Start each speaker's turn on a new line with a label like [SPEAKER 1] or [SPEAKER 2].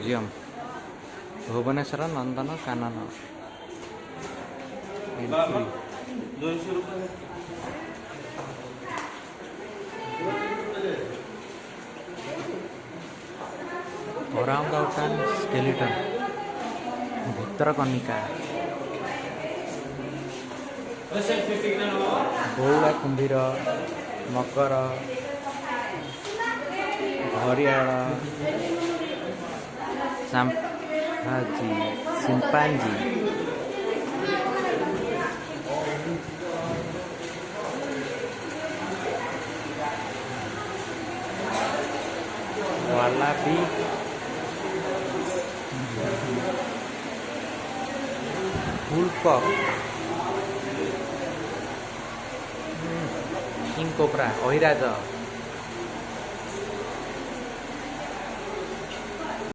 [SPEAKER 1] museum Bhubaneswar Nandan Kanan entry
[SPEAKER 2] 200 रुपये
[SPEAKER 1] ओरांगउटान skeleton Bhitarkanika बौला कुंभीर मकर gharial chimpanzee वालाबी फुलकॉक king cobra Ahiraj